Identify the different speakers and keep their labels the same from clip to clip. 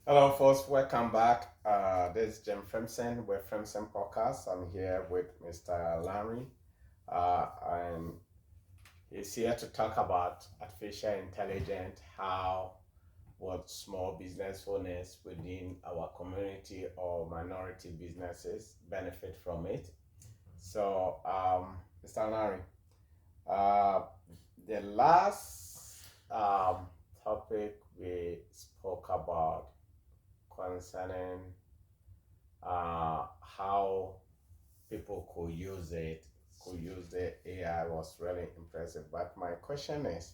Speaker 1: Hello, folks. Welcome back. This is Jim Fremsen with Fremsen Podcast. I'm here with Mr. Larry, and he's here to talk about artificial intelligence, how what small business owners within our community or minority businesses benefit from it. So, Mr. Larry, uh, the last topic we spoke about concerning how people could use the AI was really impressive. But my question is,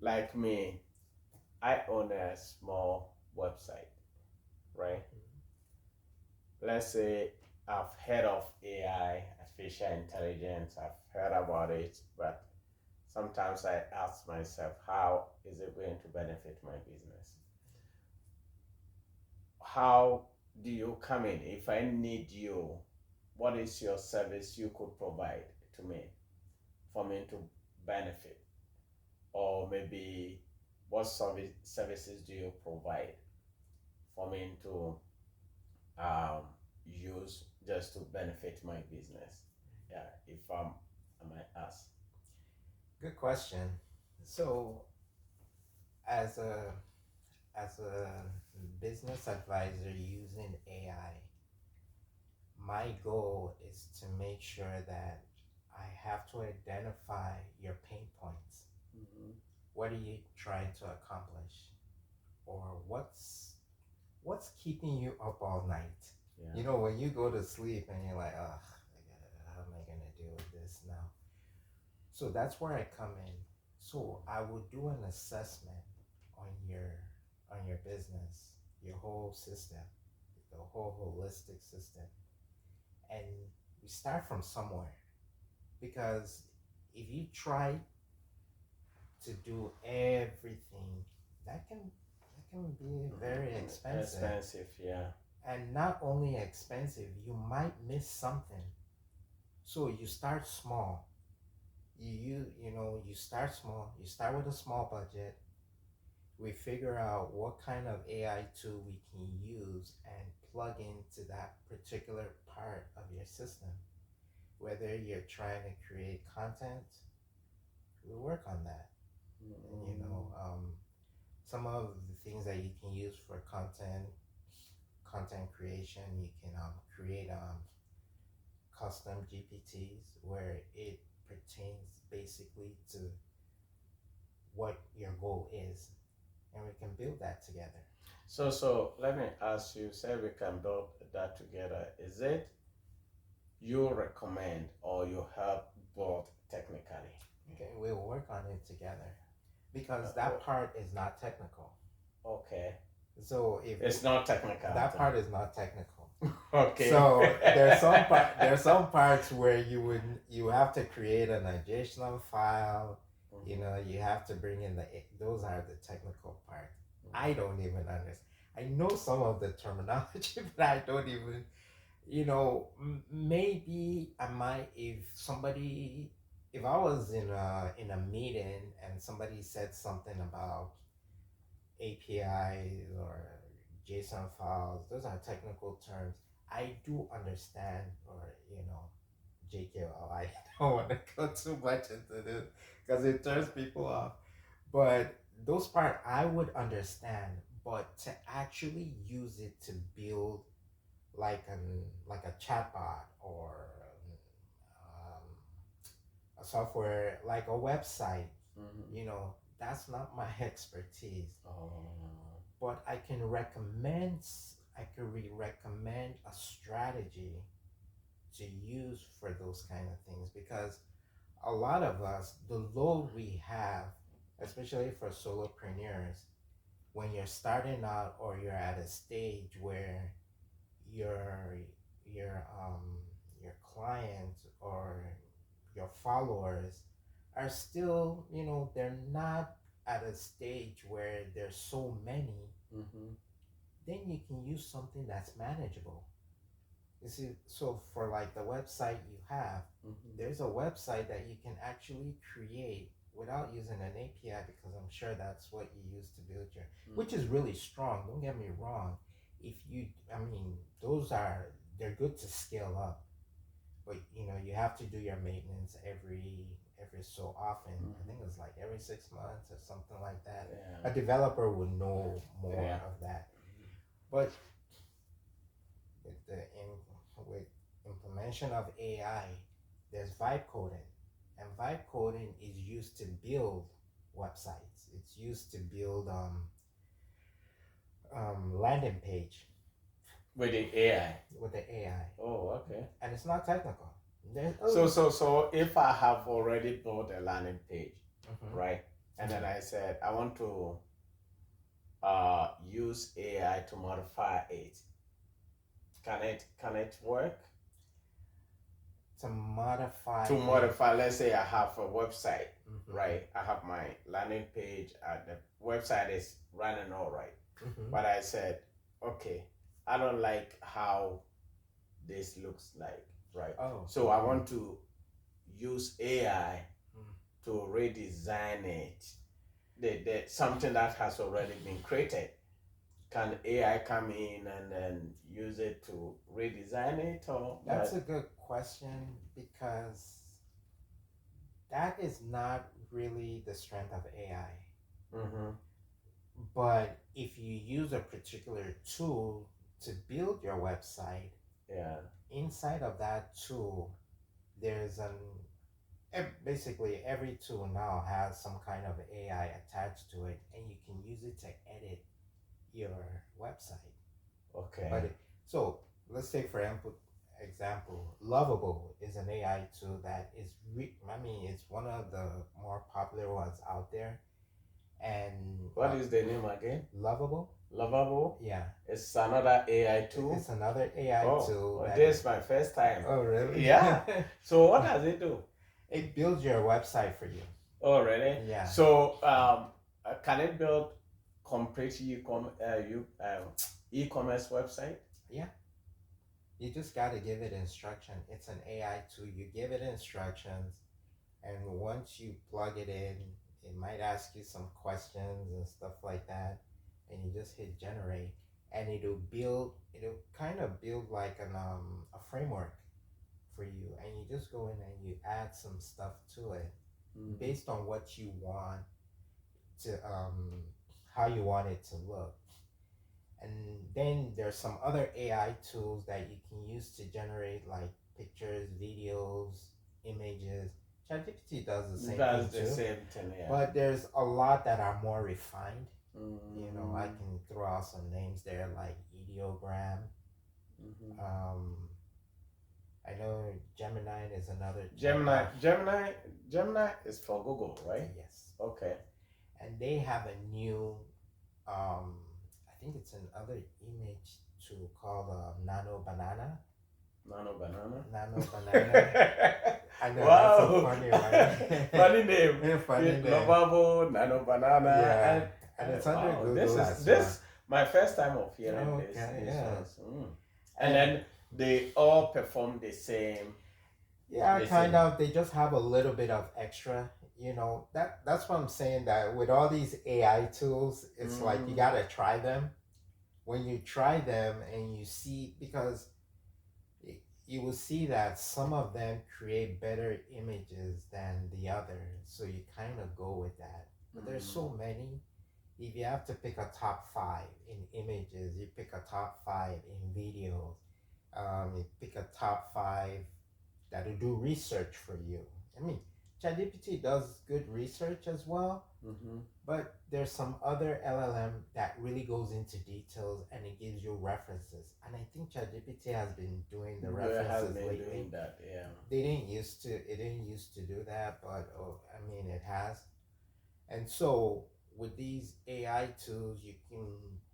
Speaker 1: like me, I own a small website, right? Let's say I've heard of AI, artificial intelligence, I've heard about it, but sometimes I ask myself, how is it going to benefit my business? How do you come in? If I need you, what is your service you could provide to me for me to benefit? Or maybe what services do you provide for me to um, use just to benefit my business? Yeah, if I might ask.
Speaker 2: Good question. So, as a as a business advisor using AI, my goal is to make sure that I have to identify your pain points.
Speaker 1: Mm-hmm.
Speaker 2: What are you trying to accomplish, or what's keeping you up all night?
Speaker 1: Yeah.
Speaker 2: You know, when you go to sleep and you're like, oh, how am I gonna deal with this now? So that's where I come in. So I will do an assessment on your business, your whole system, the whole holistic system. And we start from somewhere because if you try to do everything, that can be very expensive.
Speaker 1: Expensive, yeah.
Speaker 2: And not only expensive, you might miss something. So you start small. You start small. You start with a small budget. We figure out what kind of AI tool we can use and plug into that particular part of your system. Whether you're trying to create content, we work on that. And some of the things that you can use for content creation, you can create custom GPTs where it pertains basically to what your goal is, and we can build that together.
Speaker 1: So let me ask you, say we can build that together. Is it you recommend or you help build technically?
Speaker 2: Okay, we'll work on it together because that
Speaker 1: Well,
Speaker 2: part is not technical.
Speaker 1: okay.
Speaker 2: So if
Speaker 1: It's not technical at
Speaker 2: that
Speaker 1: all.
Speaker 2: part is not technical.
Speaker 1: Okay.
Speaker 2: So there's some parts where you have to create an JSON file. You
Speaker 1: Mhm,
Speaker 2: know, you have to bring in those are the technical part. I
Speaker 1: mhm.
Speaker 2: don't even understand. I know some of the terminology, but I don't even. Maybe I might if I was in a meeting and somebody said something about APIs or JSON files, those are technical terms. I do understand, or JKL. I don't want to go too much into this because it turns people off. But those part I would understand, but to actually use it to build like a chatbot or um, a software like a website,
Speaker 1: Mhm.
Speaker 2: that's not my expertise.
Speaker 1: Oh.
Speaker 2: But I could recommend a strategy to use for those kind of things because a lot of us, the load we have, especially for solopreneurs, when you're starting out or you're at a stage where your your your clients or your followers are still, they're not at a stage where there's so many,
Speaker 1: Mhm,
Speaker 2: then you can use something that's manageable. You see, so for like the website you have,
Speaker 1: mhm,
Speaker 2: there's a website that you can actually create without using an API, because I'm sure that's what you use to build your,
Speaker 1: Mm.
Speaker 2: which is really strong. Don't get me wrong. If you, I mean, they're good to scale up, but you have to do your maintenance every so often. I think it's like every 6 months or something like that. A
Speaker 1: Yeah.
Speaker 2: developer would know more
Speaker 1: Yeah.
Speaker 2: of that. But with with implementation of AI, there's vibe coding, and vibe coding is used to build websites. It's used to build landing page
Speaker 1: With the AI.
Speaker 2: with the AI,
Speaker 1: Oh, okay.
Speaker 2: and it's not technical. There's,
Speaker 1: So if I have already built a landing page,
Speaker 2: Mhm.
Speaker 1: right? And then I said I want to use AI to modify it. Can it work?
Speaker 2: To modify
Speaker 1: To
Speaker 2: it.
Speaker 1: modify, let's say I have a website,
Speaker 2: Mhm.
Speaker 1: right? I have my landing page, the website is running all right.
Speaker 2: Mhm.
Speaker 1: But I said, okay, I don't like how this looks like, right?
Speaker 2: Oh.
Speaker 1: So I want to use AI to redesign it. Something that has already been created. Can AI come in and then use it to redesign it, or
Speaker 2: That's a good question, because that is not really the strength of AI.
Speaker 1: Mm-hmm.
Speaker 2: But if you use a particular tool to build your website,
Speaker 1: Yeah.
Speaker 2: inside of that tool, there's basically every tool now has some kind of AI attached to it, and you can use it to edit your website.
Speaker 1: Okay.
Speaker 2: But so let's say, for example, Lovable is an AI tool that is I mean, it's one of the more popular ones out there. And
Speaker 1: What is the name again?
Speaker 2: Lovable.
Speaker 1: Lovable.
Speaker 2: Yeah,
Speaker 1: It's another AI tool.
Speaker 2: it's another AI tool
Speaker 1: Oh,
Speaker 2: that
Speaker 1: this is my first time.
Speaker 2: Oh, really?
Speaker 1: Yeah. So what does it do?
Speaker 2: It builds your website for you.
Speaker 1: Oh, really?
Speaker 2: Yeah.
Speaker 1: So can it build complete e-commerce website?
Speaker 2: Yeah. You just got to give it instruction. It's an AI tool. You give it instructions, and once you plug it in, it might ask you some questions and stuff like that, and you just hit generate, and it'll kind of build like a framework for you, and you just go in and you add some stuff to it based on what you want to how you want it to look. And then there's some other AI tools that you can use to generate like pictures, videos, images. ChatGPT does the same
Speaker 1: That's
Speaker 2: thing
Speaker 1: the
Speaker 2: too.
Speaker 1: same thing, yeah.
Speaker 2: But there's a lot that are more refined.
Speaker 1: Mm.
Speaker 2: I can throw out some names there like Ideogram.
Speaker 1: Mhm.
Speaker 2: I know Gemini is another.
Speaker 1: Gemini is for Google, right?
Speaker 2: Yes.
Speaker 1: Okay.
Speaker 2: And they have a new, I think it's another image tool called Nano Banana.
Speaker 1: Nano Banana.
Speaker 2: Nano Banana. I know,
Speaker 1: Wow.
Speaker 2: that's so funny, right?
Speaker 1: Funny name.
Speaker 2: Funny name.
Speaker 1: Lovable, Nano Banana.
Speaker 2: Yeah. And it's under
Speaker 1: wow,
Speaker 2: Google as
Speaker 1: this my first time of hearing
Speaker 2: well.
Speaker 1: this.
Speaker 2: Okay,
Speaker 1: This
Speaker 2: yeah.
Speaker 1: ones. And then they all perform the same.
Speaker 2: Yeah,
Speaker 1: the
Speaker 2: kind
Speaker 1: same.
Speaker 2: of. They just have a little bit of extra. That's what I'm saying. That with all these AI tools, it's like you gotta try them. When you try them and you see, because you will see that some of them create better images than the others, so you kind of go with that. But there's so many. If you have to pick a top five in images, you pick a top five in videos. You pick a top five that'll do research for you. I mean, ChatGPT does good research as well, but there's some other LLM that really goes into details and it gives you references. And I think ChatGPT has been doing the references lately.
Speaker 1: Doing that, yeah.
Speaker 2: It didn't used to do that, but I mean, it has. And so with these AI tools, you can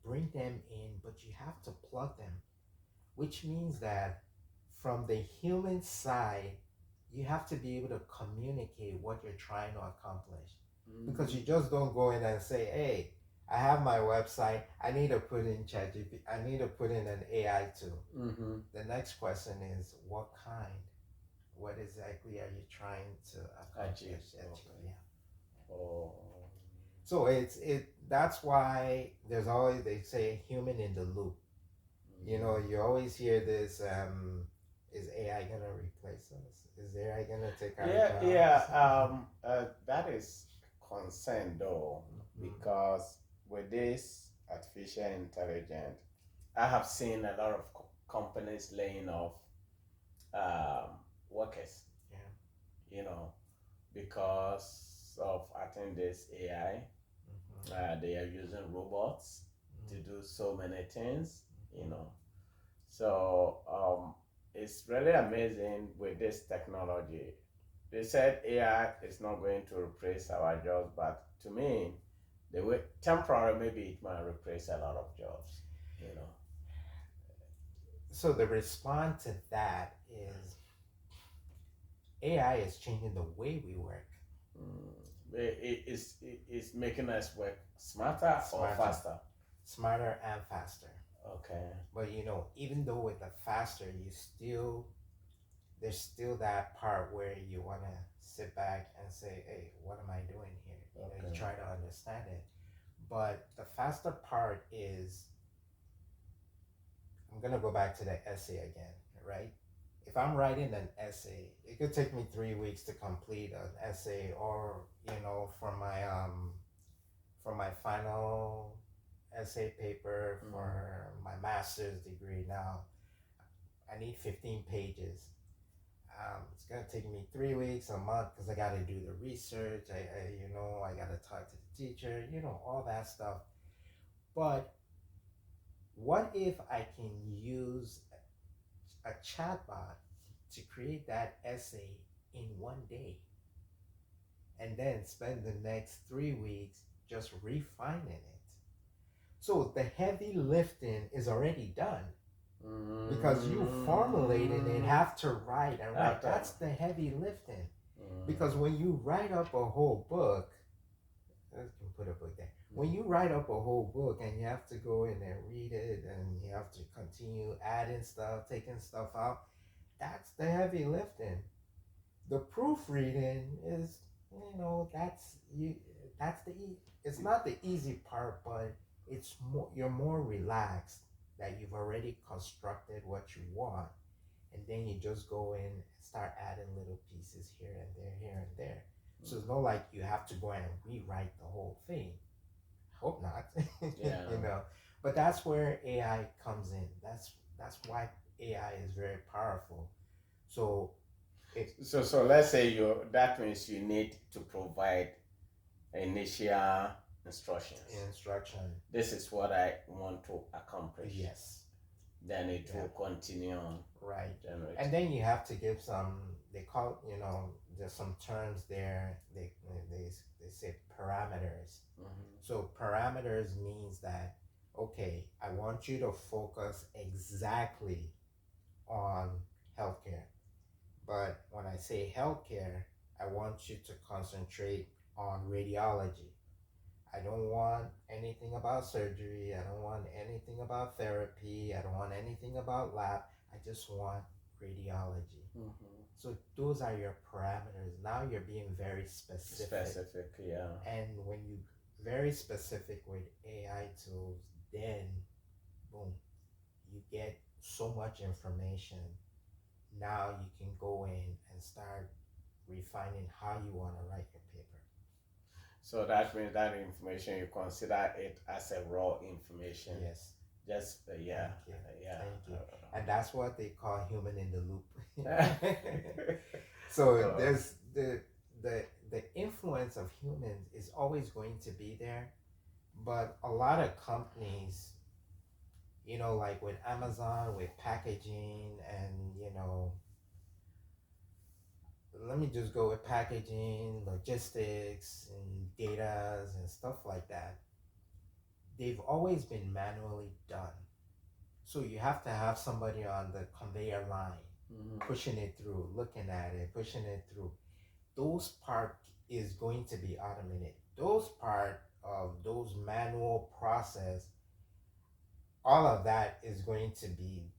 Speaker 2: bring them in, but you have to plug them, which means that from the human side, you have to be able to communicate what you're trying to accomplish. Because you just don't go in and say, hey, I have my website, I need to put in ChatGPT, I need to put in an AI tool. The next question is, what kind? What exactly are you trying to accomplish? Yeah.
Speaker 1: Oh.
Speaker 2: So that's why there's always, they say, human in the loop. You always hear this, is AI gonna replace us? Is AI gonna take our
Speaker 1: Yeah, yeah.
Speaker 2: jobs?
Speaker 1: That is concern though,
Speaker 2: Mhm.
Speaker 1: because with this artificial intelligence, I have seen a lot of companies laying off um, workers.
Speaker 2: Yeah.
Speaker 1: You know, because of I think this AI.
Speaker 2: Mhm.
Speaker 1: They are using robots to
Speaker 2: Mhm.
Speaker 1: do so many things. You
Speaker 2: Mhm.
Speaker 1: know, so it's really amazing with this technology. They said AI is not going to replace our jobs, but to me, the way temporary maybe it might replace a lot of jobs. You know,
Speaker 2: So the response to that is AI is changing the way we work.
Speaker 1: it's making us work smarter or
Speaker 2: Smarter,
Speaker 1: faster.
Speaker 2: smarter and faster.
Speaker 1: Okay.
Speaker 2: But even though with the faster, you still there's still that part where you want to sit back and say, "Hey, what am I doing here?" You
Speaker 1: Okay.
Speaker 2: try to understand it. But the faster part is, I'm gonna go back to the essay again, right? If I'm writing an essay, it could take me 3 weeks to complete an essay, or for my final essay paper
Speaker 1: Mm.
Speaker 2: for my master's degree. Now I need 15 pages. It's gonna take me 3 weeks, a month, because I got to do the research. I got to talk to the teacher. All that stuff. But what if I can use a chatbot to create that essay in one day, and then spend the next 3 weeks just refining it? So the heavy lifting is already done, because you formulating it,
Speaker 1: Mm.
Speaker 2: have to write and write.
Speaker 1: After.
Speaker 2: That's the heavy lifting. Because
Speaker 1: Mm.
Speaker 2: when you write up a whole book, I can put a book there. When you write up a whole book and you have to go in and read it, and you have to continue adding stuff, taking stuff out, that's the heavy lifting. The proofreading is, that's you. That's it's not the easy part, but you're more relaxed, that you've already constructed what you want, and then you just go in and start adding little pieces here and there, here and there. So it's not like you have to go in and rewrite the whole thing. Hope not.
Speaker 1: Yeah.
Speaker 2: you know. But that's where AI comes in. That's why AI is very powerful. So it
Speaker 1: So let's say that means you need to provide initial instructions.
Speaker 2: instruction.
Speaker 1: This is what I want to accomplish.
Speaker 2: Yes.
Speaker 1: Then it
Speaker 2: Yeah.
Speaker 1: will continue on
Speaker 2: Right. And
Speaker 1: generating.
Speaker 2: then you have to give some. They call, there's some terms there. They say parameters.
Speaker 1: Mm-hmm.
Speaker 2: So parameters means that, okay, I want you to focus exactly on healthcare. But when I say healthcare, I want you to concentrate on radiology. I don't want anything about surgery. I don't want anything about therapy. I don't want anything about lab. I just want radiology.
Speaker 1: Mm-hmm.
Speaker 2: So those are your parameters. Now you're being very specific.
Speaker 1: Specific, yeah.
Speaker 2: And when you very specific with AI tools, then boom, you get so much information. Now you can go in and start refining how you want to write your paper.
Speaker 1: So that means that information you consider it as a raw information.
Speaker 2: Yes.
Speaker 1: Just yeah,
Speaker 2: Thank you.
Speaker 1: yeah.
Speaker 2: Thank you. And that's what they call human in the loop.
Speaker 1: Uh,
Speaker 2: So there's the influence of humans is always going to be there, but a lot of companies, like with Amazon, with packaging, and let me just go with packaging, logistics, and data and stuff like that. They've always been manually done. So you have to have somebody on the conveyor line
Speaker 1: mhm.
Speaker 2: pushing it through, looking at it, pushing it through. Those part is going to be automated. Those part of those manual process, all of that is going to be,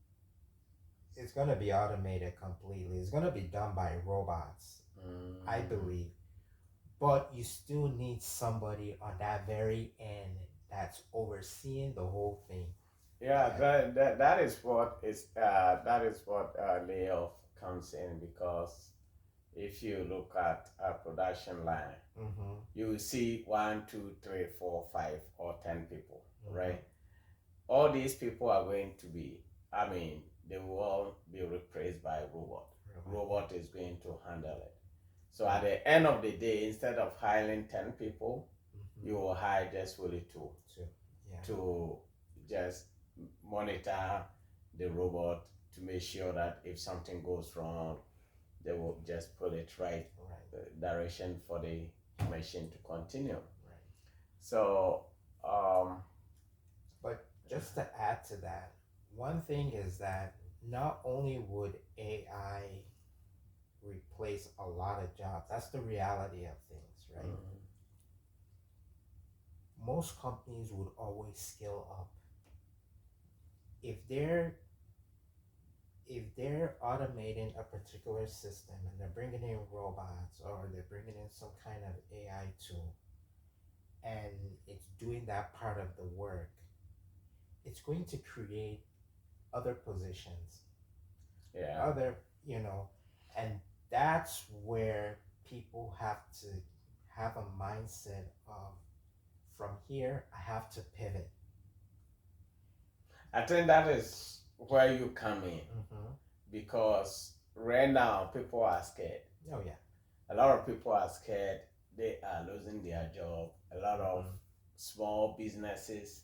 Speaker 2: it's going to be automated completely. It's going to be done by robots, I
Speaker 1: Mm.
Speaker 2: believe. but you still need somebody on that very end that's overseeing the whole thing.
Speaker 1: Yeah,
Speaker 2: And
Speaker 1: that is what layoff comes in, because if you look at a production line,
Speaker 2: mm-hmm,
Speaker 1: you will see one, two, three, four, five, or 10 people,
Speaker 2: mm-hmm,
Speaker 1: right? All these people are going to be, I mean, they will all be replaced by robot. Robot is going to handle it. So at the end of the day, instead of hiring 10 people,
Speaker 2: mm-hmm.
Speaker 1: you will hire just only two
Speaker 2: So, yeah,
Speaker 1: to just monitor the robot to make sure that if something goes wrong, they will just pull it right
Speaker 2: right,
Speaker 1: direction for the machine to continue.
Speaker 2: right.
Speaker 1: So, um,
Speaker 2: But just to add to that, one thing is that not only would AI replace a lot of jobs, that's the reality of things, right?
Speaker 1: mm,
Speaker 2: Most companies would always scale up. If they're if they're automating a particular system and they're bringing in robots or they're bringing in some kind of AI tool and it's doing that part of the work, it's going to create other positions,
Speaker 1: yeah,
Speaker 2: other, you know, and that's where people have to have a mindset of from here, I have to pivot.
Speaker 1: I think that is where you come in,
Speaker 2: Mm-hmm.
Speaker 1: because right now people are scared.
Speaker 2: Oh, yeah.
Speaker 1: A lot of people are scared. They are losing their job. A lot of
Speaker 2: Mm-hmm.
Speaker 1: small businesses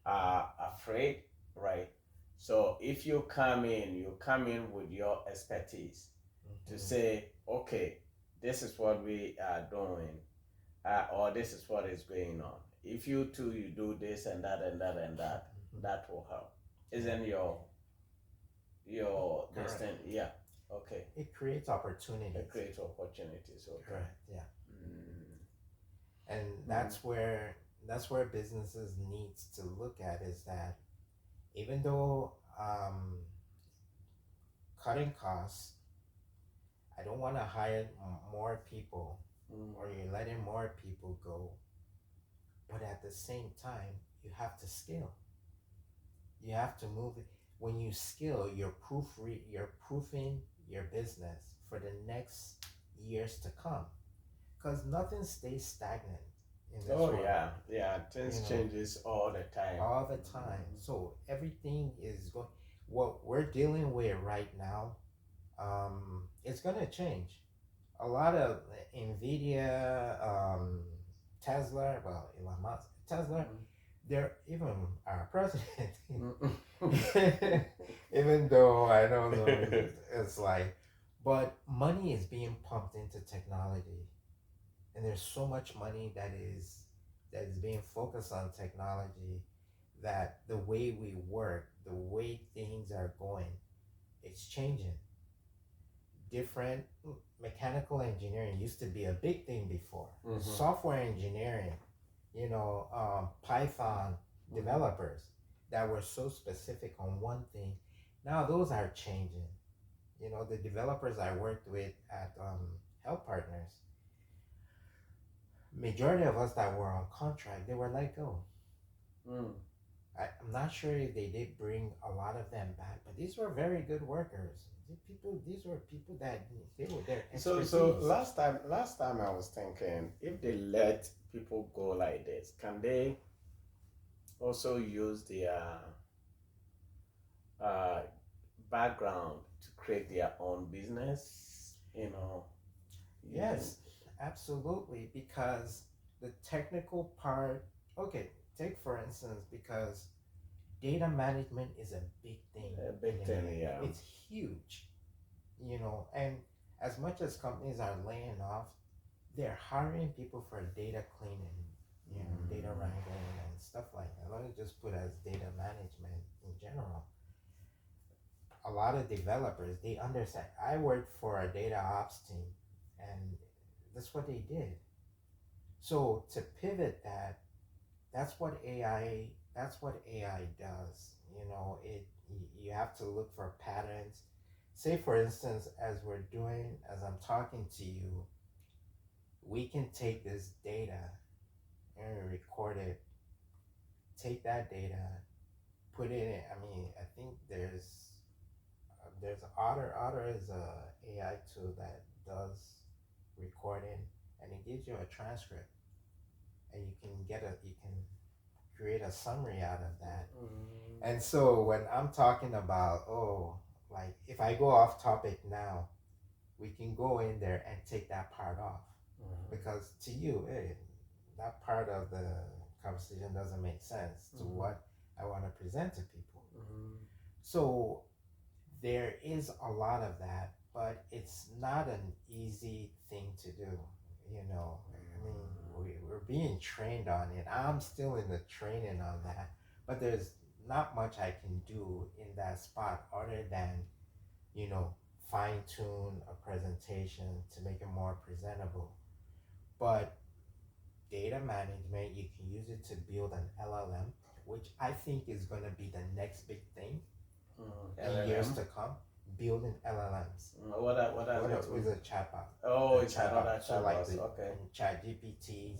Speaker 1: are afraid, right? So if you come in with your expertise to
Speaker 2: Mm-hmm.
Speaker 1: say, okay, this is what we are doing, or this is what is going on. If you too, you do this and that and that and that,
Speaker 2: Mm-hmm.
Speaker 1: that will help.
Speaker 2: Yeah.
Speaker 1: Isn't your this
Speaker 2: Correct.
Speaker 1: thing? Yeah. Okay.
Speaker 2: It creates opportunities.
Speaker 1: It creates opportunities. Okay.
Speaker 2: Correct. Yeah.
Speaker 1: Mm.
Speaker 2: And
Speaker 1: Mm.
Speaker 2: that's where businesses needs to look at is that even though cutting costs, I don't want to hire more people
Speaker 1: Mm.
Speaker 2: or you're letting more people go, but at the same time, you have to scale. You have to move it. When you scale, you're proofing your business for the next years to come because nothing stays stagnant in this
Speaker 1: Oh
Speaker 2: world.
Speaker 1: yeah, yeah.
Speaker 2: You
Speaker 1: Things
Speaker 2: know,
Speaker 1: changes all the time.
Speaker 2: all the time. So everything is going. What we're dealing with right now, it's gonna change. A lot of Nvidia, Tesla, well, Elon Musk, Tesla, they're even our president.
Speaker 1: Mm.
Speaker 2: Even though I don't know, it's like, but money is being pumped into technology, and there's so much money that is being focused on technology that the way we work, the way things are going, it's changing. Different mechanical engineering used to be a big thing before.
Speaker 1: Mhm.
Speaker 2: Software engineering, Python developers that were so specific on one thing. Now those are changing. The developers I worked with at Health Partners, majority of us that were on contract, they were let go.
Speaker 1: Mm.
Speaker 2: I'm not sure if they did bring a lot of them back, but these were very good workers. These were people that they were their expertise.
Speaker 1: So last time I was thinking, if they let people go like this, can they also use their uh, background to create their own business? Using.
Speaker 2: Yes, absolutely. Because the technical part, okay, take for instance, because data management is a big thing.
Speaker 1: A big thing, yeah.
Speaker 2: It's huge, and as much as companies are laying off, they're hiring people for data cleaning, data wrangling and stuff like that. Let me just put as data management in general. A lot of developers, they understand. I worked for a data ops team, and that's what they did. So to pivot that, that's what AI does. You have to look for patterns. Say for instance, as I'm talking to you, we can take this data and record it, take that data, put it in. I mean, I think there's Otter. Otter is a AI tool that does recording, and it gives you a transcript, and you can create a summary out of that.
Speaker 1: Mm-hmm.
Speaker 2: And so when I'm talking about, oh, like if I go off topic now, we can go in there and take that part off, because to you, that part of the conversation doesn't make sense to what I want to present to people.
Speaker 1: Mm-hmm.
Speaker 2: So there is a lot of that, but it's not an easy thing to do. You know, I mean, we're being trained on it. I'm still in the training on that, but there's not much I can do in that spot other than, you know, fine tune a presentation to make it more presentable. But data management, you can use it to build an LLM, which I think is going to be the next big thing in years
Speaker 1: LLM.
Speaker 2: to come. Building LLMs.
Speaker 1: What are they
Speaker 2: With a chatbot.
Speaker 1: Oh,
Speaker 2: A
Speaker 1: it's another
Speaker 2: So like
Speaker 1: chatbot. Okay.
Speaker 2: chat GPTs.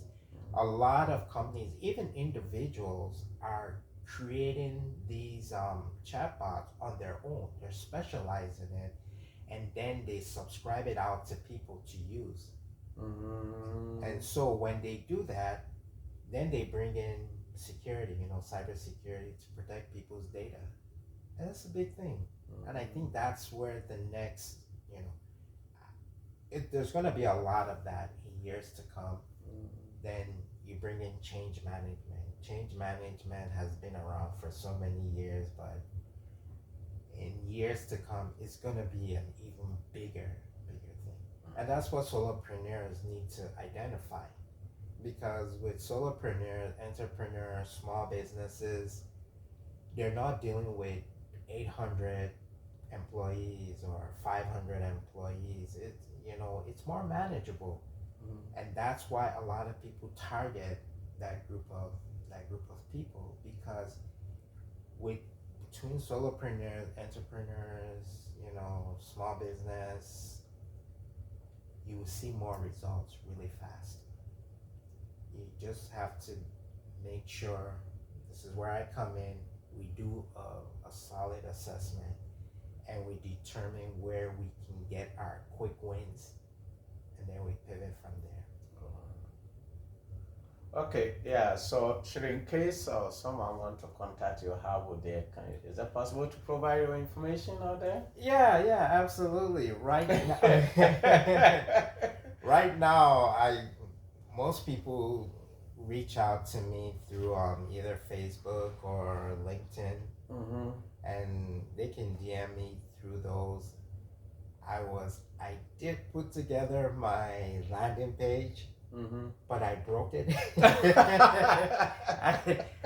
Speaker 2: A lot of companies, even individuals, are creating these chatbots on their own. They're specializing in it, and then they subscribe it out to people to use.
Speaker 1: Mm-hmm.
Speaker 2: And so when they do that, then they bring in security, cybersecurity to protect people's data. And that's a big thing. And I think that's where the next, you know, there's going to be a lot of that in years to come. Then you bring in change management. Change management has been around for so many years, but in years to come, it's going to be an even bigger thing. And that's what solopreneurs need to identify. Because with solopreneurs, entrepreneurs, small businesses, they're not dealing with 800 employees or 500 employees. It's more manageable, and that's why a lot of people target that group of people, because with between solopreneurs, entrepreneurs, small business, you will see more results really fast. You just have to make sure, this is where I come in. We do a solid assessment, and we determine where we can get our quick wins, and then we pivot from there.
Speaker 1: Okay, yeah. So, should in case someone want to contact you, how would they? Is it possible to provide your information out there?
Speaker 2: Yeah, absolutely. Right now, right now, most people reach out to me through either Facebook or LinkedIn,
Speaker 1: Mm-hmm.
Speaker 2: and they can DM me through those. I did put together my landing page,
Speaker 1: Mm-hmm.
Speaker 2: but I broke it.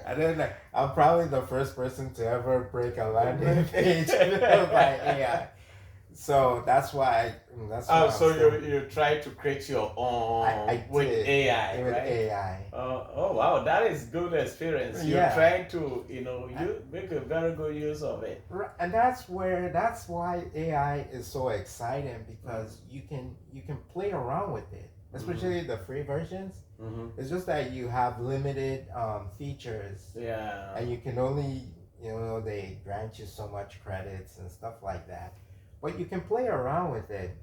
Speaker 2: I don't know. I'm probably the first person to ever break a landing page by AI. So that's why.
Speaker 1: Oh, so you try to create your own with AI,
Speaker 2: with
Speaker 1: right?
Speaker 2: AI.
Speaker 1: Oh wow, that is good experience. You're
Speaker 2: Yeah.
Speaker 1: trying to you make a very good use of it.
Speaker 2: And that's why AI is so exciting, because you can play around with it, especially the free versions.
Speaker 1: Mm-hmm.
Speaker 2: It's just that you have limited features.
Speaker 1: Yeah.
Speaker 2: And you can only, they grant you so much credits and stuff like that. But you can play around with it.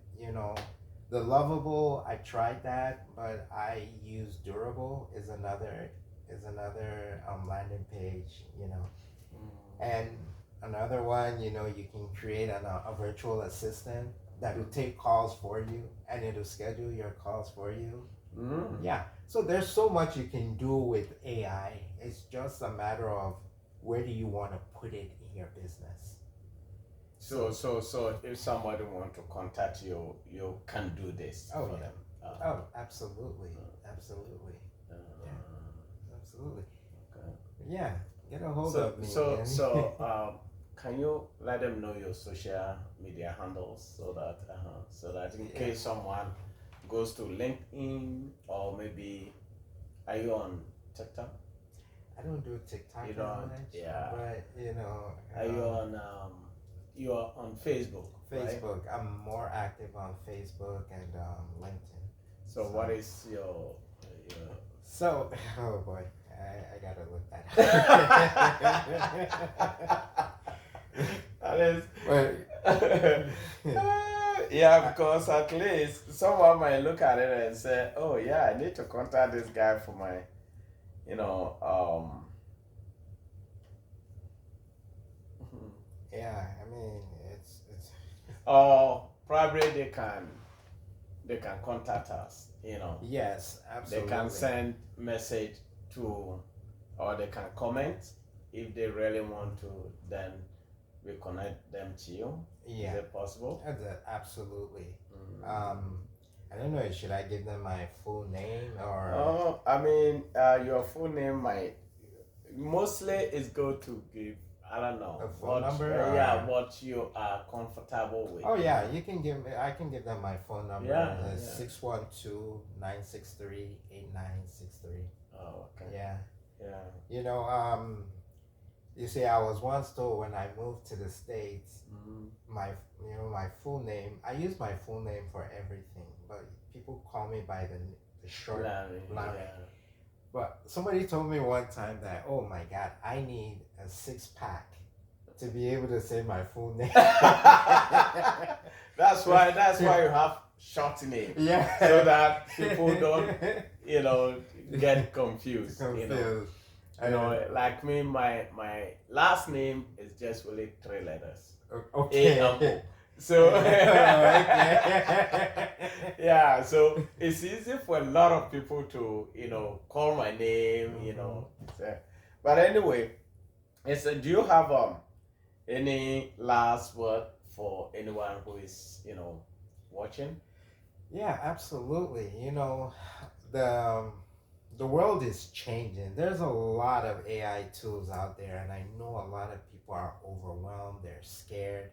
Speaker 2: The Lovable, I tried that, but I use Durable is another landing page. And another one, you can create a virtual assistant that will take calls for you, and it'll schedule your calls for you. Yeah. So there's so much you can do with AI. It's just a matter of where do you want to put it in your business.
Speaker 1: So if somebody want to contact you, you can do this for them.
Speaker 2: Absolutely. Absolutely.
Speaker 1: Okay.
Speaker 2: Yeah. Get a hold of me.
Speaker 1: Can you let them know your social media handles, so that in case someone goes to LinkedIn, or maybe, are you on TikTok?
Speaker 2: I don't do TikTok.
Speaker 1: You don't,
Speaker 2: much,
Speaker 1: yeah.
Speaker 2: But
Speaker 1: Are you on you are on Facebook?
Speaker 2: Facebook.
Speaker 1: Right?
Speaker 2: I'm more active on Facebook and LinkedIn.
Speaker 1: So what is your
Speaker 2: So, oh boy, I gotta look that
Speaker 1: that is
Speaker 2: up.
Speaker 1: yeah, because at least someone might look at it and say, "Oh yeah, I need to contact this guy for my, you know,
Speaker 2: Yeah, I mean, it's
Speaker 1: or probably they can contact us.
Speaker 2: yes,
Speaker 1: They can
Speaker 2: absolutely.
Speaker 1: send message to, or they can comment if they really want to. Then we connect them to you. Is
Speaker 2: Yeah,
Speaker 1: it possible?
Speaker 2: absolutely.
Speaker 1: Mm.
Speaker 2: Um, I don't know. Should I give them my full name or
Speaker 1: Oh, I mean, your full name might mostly is go to give. I don't
Speaker 2: a
Speaker 1: know
Speaker 2: phone
Speaker 1: what.
Speaker 2: number
Speaker 1: Yeah,
Speaker 2: or?
Speaker 1: what you are comfortable with.
Speaker 2: Oh yeah, you can give me. I can give them my phone number.
Speaker 1: Yeah,
Speaker 2: It's
Speaker 1: yeah.
Speaker 2: 612-963-8963.
Speaker 1: Oh, okay.
Speaker 2: Yeah,
Speaker 1: Yeah.
Speaker 2: you know, you see, I was once told when I moved to the States,
Speaker 1: Mm-hmm.
Speaker 2: my my full name. I use my full name for everything, but people call me by the short
Speaker 1: Larry.
Speaker 2: Larry.
Speaker 1: Yeah.
Speaker 2: But somebody told me one time that, oh my God, I need a six pack to be able to say my full name.
Speaker 1: That's why you have short name.
Speaker 2: Yeah.
Speaker 1: So that people don't, get confused.
Speaker 2: Confused.
Speaker 1: Like me, my last name is just really 3 letters.
Speaker 2: Okay.
Speaker 1: A-M-O. So
Speaker 2: Okay.
Speaker 1: yeah, so it's easy for a lot of people to, call my name,
Speaker 2: Mhm.
Speaker 1: So, but anyway, do you have any last word for anyone who is, watching?
Speaker 2: Yeah, absolutely. The world is changing. There's a lot of AI tools out there, and I know a lot of people are overwhelmed. They're scared.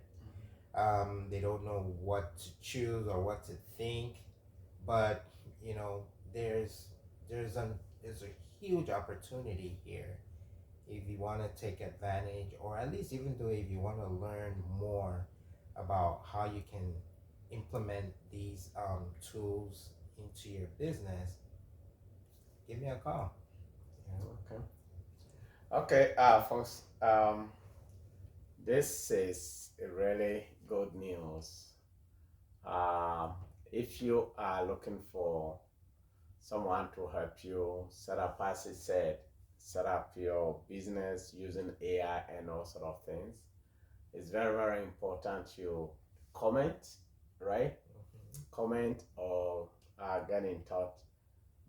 Speaker 2: They don't know what to choose or what to think. But you know, there's there's an there's a huge opportunity here if you want to take advantage, or at least even though if you want to learn more about how you can implement these tools into your business, give me a call. You know?
Speaker 1: Okay. Okay, folks. This is a really good news. Um, if you are looking for someone to help you set up, as he said, set up your business using AI and all sort of things, it's very, very important you comment, right? Comment or get in touch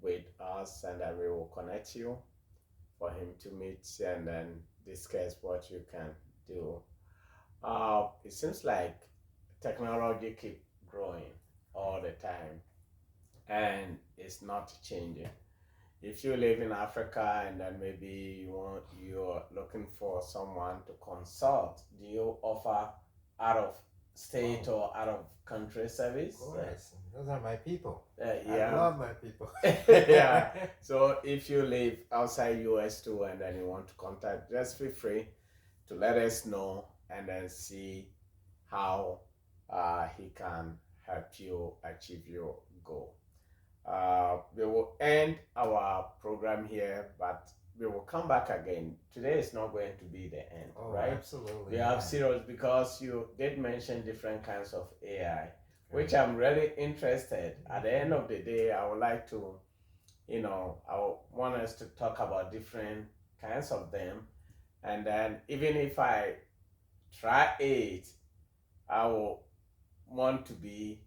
Speaker 1: with us, and then we will connect you for him to meet and then discuss what you can do. It seems like technology keep growing all the time, and it's not changing. If you live in Africa and then maybe you're looking for someone to consult, do you offer out of state
Speaker 2: Oh,
Speaker 1: or out of country
Speaker 2: of
Speaker 1: service?
Speaker 2: course, those are my people. I
Speaker 1: Yeah.
Speaker 2: love my people.
Speaker 1: Yeah. So if you live outside US too and then you want to contact, just feel free to let us know and then see how he can help you achieve your goal. We will end our program here, but we will come back again. Today is not going to be the end,
Speaker 2: Oh,
Speaker 1: right?
Speaker 2: absolutely
Speaker 1: We have
Speaker 2: not.
Speaker 1: serious because you did mention different kinds of AI, which
Speaker 2: Right.
Speaker 1: I'm really interested. At the end of the day, I would like to, I want us to talk about different kinds of them, and then even if I try it, I will want to be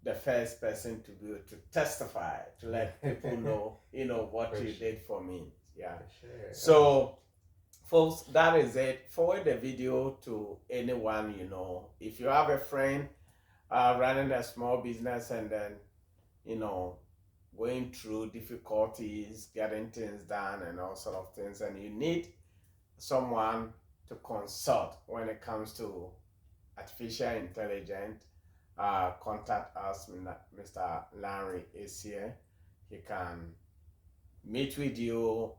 Speaker 1: the first person to be able to testify to let people know, what
Speaker 2: For
Speaker 1: you
Speaker 2: sure.
Speaker 1: did for me. Yeah.
Speaker 2: For sure.
Speaker 1: So, folks, that is it. Forward the video to anyone you know. If you have a friend running a small business and then, you know, going through difficulties, getting things done, and all sort of things, and you need someone to consult when it comes to artificial intelligence, contact us. Mr. Larry is here. He can meet with you,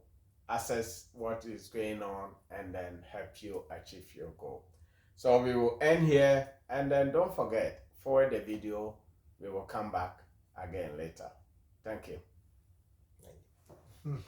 Speaker 1: assess what is going on, and then help you achieve your goal. So we will end here, and then don't forget, forward the video. We will come back again later. Thank you.
Speaker 2: Like,